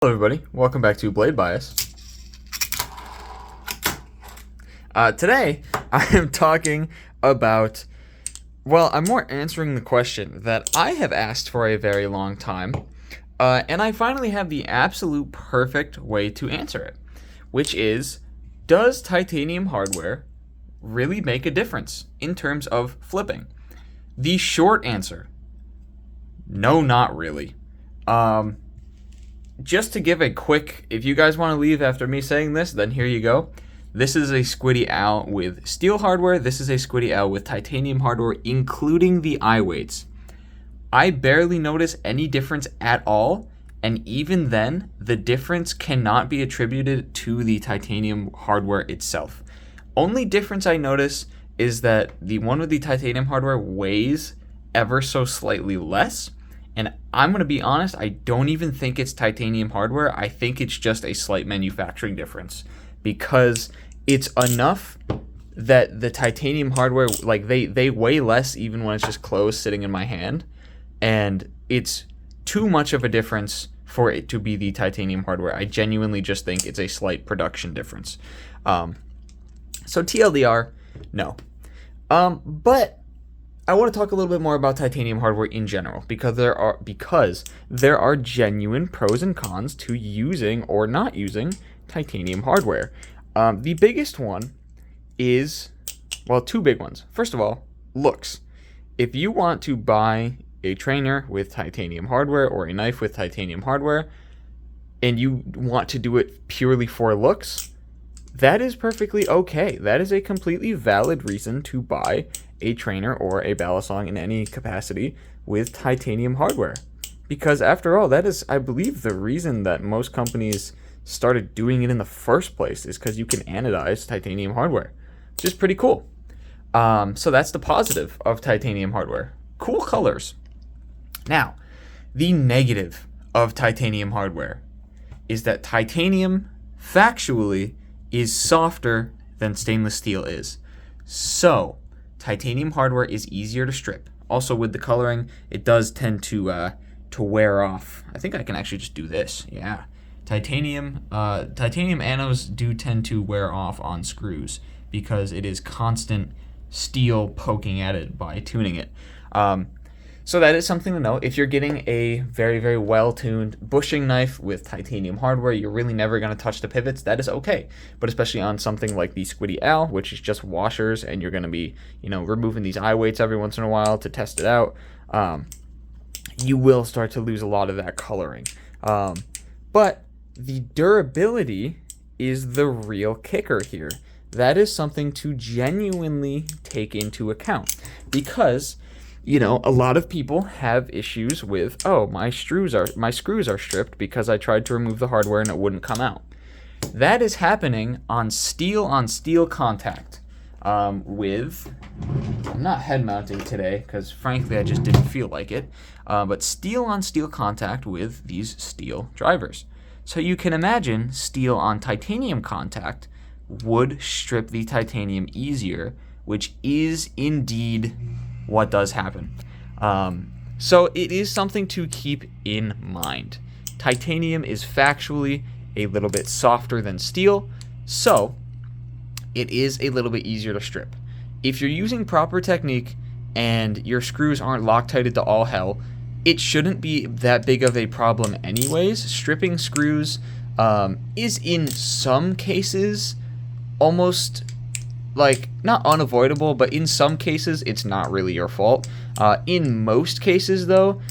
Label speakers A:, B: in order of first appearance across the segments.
A: Hello everybody, welcome back to Blade Bias. Today, I am talking about, I'm more answering the question that I have asked for a very long time, and I finally have the absolute perfect way to answer it, which is, does titanium hardware really make a difference in terms of flipping? The short answer, no, not really. Just to give a quick, if you guys want to leave after me saying this, then here you go. This is a Squiddy Owl with steel hardware. This is a Squiddy Owl with titanium hardware, including the eye weights. I barely notice any difference at all, and even then, the difference cannot be attributed to the titanium hardware itself. Only difference I notice is that the one with the titanium hardware weighs ever so slightly less. And I'm going to be honest, I don't even think it's titanium hardware. I think it's just a slight manufacturing difference because it's enough that the titanium hardware, like they weigh less even when it's just closed sitting in my hand. And it's too much of a difference for it to be the titanium hardware. I genuinely just think it's a slight production difference. So TLDR, no. But I want to talk a little bit more about titanium hardware in general because there are genuine pros and cons to using or not using titanium hardware. The biggest one is, two big ones. First of all, looks. If you want to buy a trainer with titanium hardware or a knife with titanium hardware and you want to do it purely for looks, that is perfectly okay. That is a completely valid reason to buy a trainer or a balisong in any capacity with titanium hardware. Because after all, that is, I believe, the reason that most companies started doing it in the first place is because you can anodize titanium hardware, which is pretty cool. So that's the positive of titanium hardware. Cool colors. Now, the negative of titanium hardware is that titanium, factually, is softer than stainless steel is. So, titanium hardware is easier to strip. Also, with the coloring, it does tend to wear off. I think I can actually just do this. Yeah, titanium anodes do tend to wear off on screws because it is constant steel poking at it by tuning it. So that is something to know. If you're getting a very, very well-tuned bushing knife with titanium hardware, you're really never going to touch the pivots. That is okay. But especially on something like the Squiddy Owl, which is just washers, and you're going to be, removing these eye weights every once in a while to test it out, you will start to lose a lot of that coloring. But the durability is the real kicker here. That is something to genuinely take into account because a lot of people have issues with, my screws are stripped because I tried to remove the hardware and it wouldn't come out. That is happening on steel contact. I'm not head mounting today because frankly I just didn't feel like it. But steel on steel contact with these steel drivers. So you can imagine steel on titanium contact would strip the titanium easier, which is indeed what does happen. So it is something to keep in mind. Titanium is factually a little bit softer than steel, so it is a little bit easier to strip. If you're using proper technique and your screws aren't Loctited to all hell, it shouldn't be that big of a problem anyways. Stripping screws is in some cases almost not unavoidable, but in some cases it's not really your fault. In most cases though,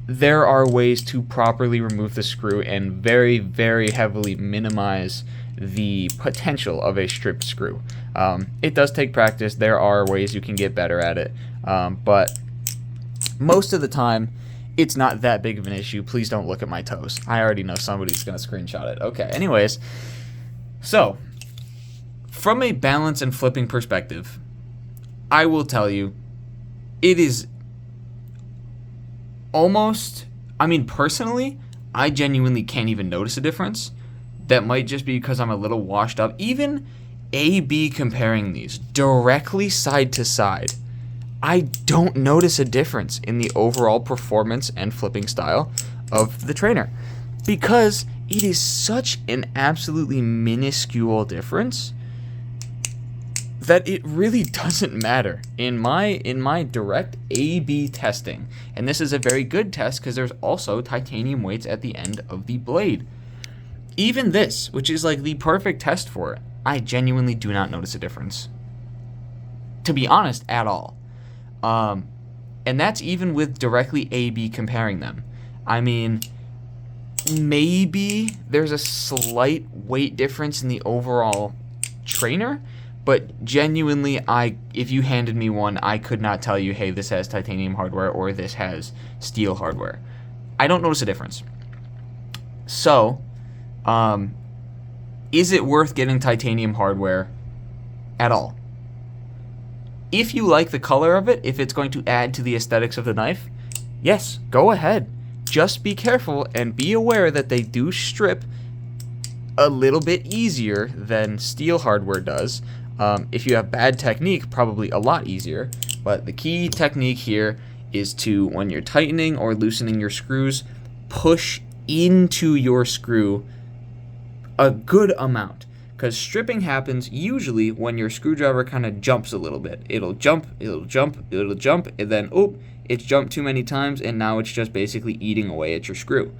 A: there are ways to properly remove the screw and very, very heavily minimize the potential of a stripped screw. It does take practice. There are ways you can get better at it, but most of the time it's not that big of an issue. Please don't look at my toes. I already know somebody's gonna screenshot it. Okay, anyways, so from a balance and flipping perspective, I will tell you, it is almost, personally, I genuinely can't even notice a difference. That might just be because I'm a little washed up. Even A-B comparing these directly side to side, I don't notice a difference in the overall performance and flipping style of the trainer. because it is such an absolutely minuscule difference that it really doesn't matter in my direct A/B testing. And this is a very good test because there's also titanium weights at the end of the blade. Even this, which is like the perfect test for it, I genuinely do not notice a difference, to be honest, at all. And that's even with directly A/B comparing them. I mean, maybe there's a slight weight difference in the overall trainer, but genuinely, if you handed me one, I could not tell you, hey, this has titanium hardware or this has steel hardware. I don't notice a difference. So, is it worth getting titanium hardware at all? If you like the color of it, if it's going to add to the aesthetics of the knife, yes, go ahead. Just be careful and be aware that they do strip a little bit easier than steel hardware does. If you have bad technique, probably a lot easier. But the key technique here is to, when you're tightening or loosening your screws, push into your screw a good amount. Because stripping happens usually when your screwdriver kind of jumps a little bit. It'll jump, and then, it's jumped too many times, and now it's just basically eating away at your screw.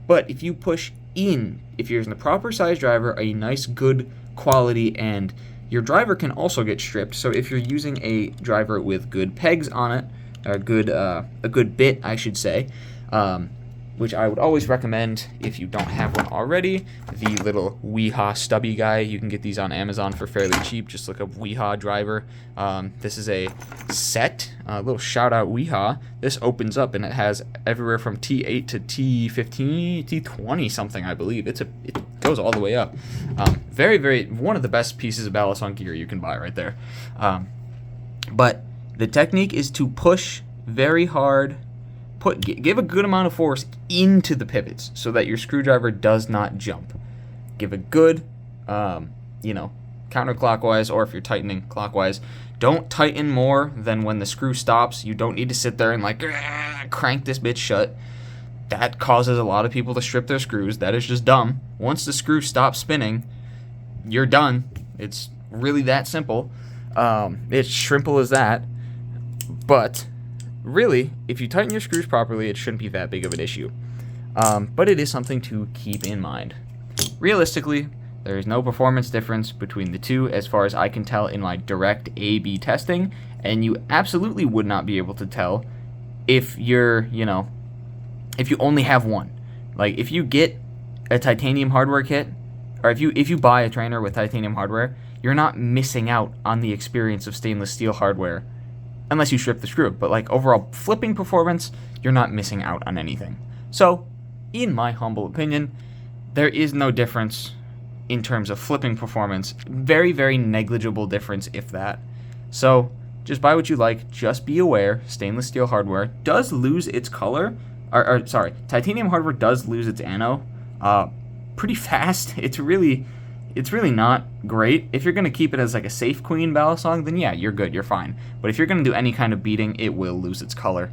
A: But if you push in, if you're using the proper size driver, a nice good quality, and your driver can also get stripped. So if you're using a driver with good pegs on it, or a good bit, I should say, which I would always recommend if you don't have one already, the little Weehaw stubby guy. You can get these on Amazon for fairly cheap. Just look up Weehaw driver. This is a set. A little shout out Weehaw. This opens up and it has everywhere from T8 to T15, T20 something, I believe. It goes all the way up. Very, very, one of the best pieces of ballast on gear you can buy right there. But the technique is to push very hard. Give a good amount of force into the pivots so that your screwdriver does not jump. Give a good, counterclockwise, or if you're tightening clockwise. Don't tighten more than when the screw stops. You don't need to sit there and crank this bitch shut. That causes a lot of people to strip their screws. That is just dumb. Once the screw stops spinning, you're done. It's really that simple. It's simple as that. But really, if you tighten your screws properly, it shouldn't be that big of an issue. But it is something to keep in mind. Realistically, there is no performance difference between the two as far as I can tell in my direct A/B testing, and you absolutely would not be able to tell if you're, if you only have one. Like, if you get a titanium hardware kit, or if you buy a trainer with titanium hardware, you're not missing out on the experience of stainless steel hardware unless you strip the screw. But overall flipping performance, you're not missing out on anything. So, in my humble opinion, there is no difference in terms of flipping performance. Very, very negligible difference, if that. So, just buy what you like. Just be aware, stainless steel hardware does lose its color. Titanium hardware does lose its ano pretty fast. It's really not great. If you're going to keep it as a safe queen ballast song, then yeah, you're good, you're fine. But if you're going to do any kind of beating, it will lose its color.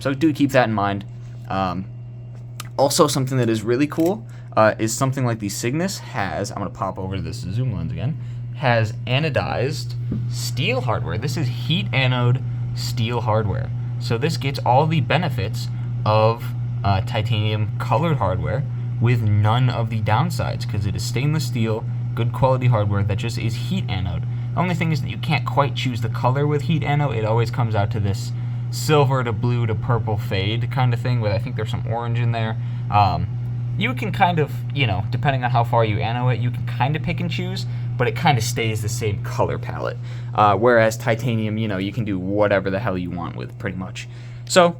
A: So do keep that in mind. Also, something that is really cool is something like the Cygnus has, I'm going to pop over to this zoom lens again, has anodized steel hardware. This is heat anode steel hardware. So this gets all the benefits of titanium colored hardware with none of the downsides, because it is stainless steel, good quality hardware that just is heat anode. The only thing is that you can't quite choose the color with heat anode. It always comes out to this silver to blue to purple fade kind of thing, with I think there's some orange in there. You can kind of, depending on how far you ano it, you can kind of pick and choose, but it kind of stays the same color palette. Whereas titanium, you can do whatever the hell you want with, pretty much. So,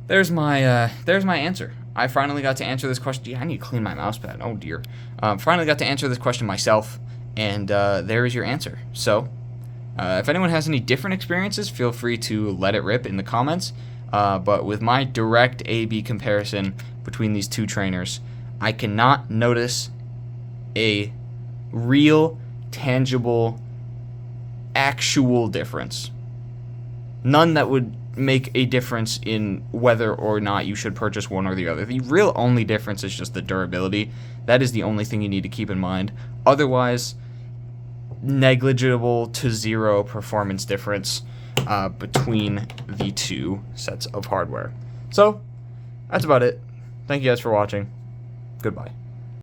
A: there's my answer. I finally got to answer this question. I need to clean my mouse pad. Oh, dear. Finally got to answer this question myself, and there is your answer. So, if anyone has any different experiences, feel free to let it rip in the comments. But with my direct A/B comparison between these two trainers, I cannot notice a real, tangible, actual difference. None that would make a difference in whether or not you should purchase one or the other. The real only difference is just the durability. That is the only thing you need to keep in mind. Otherwise, negligible to zero performance difference between the two sets of hardware. So, that's about it. Thank you guys for watching. Goodbye.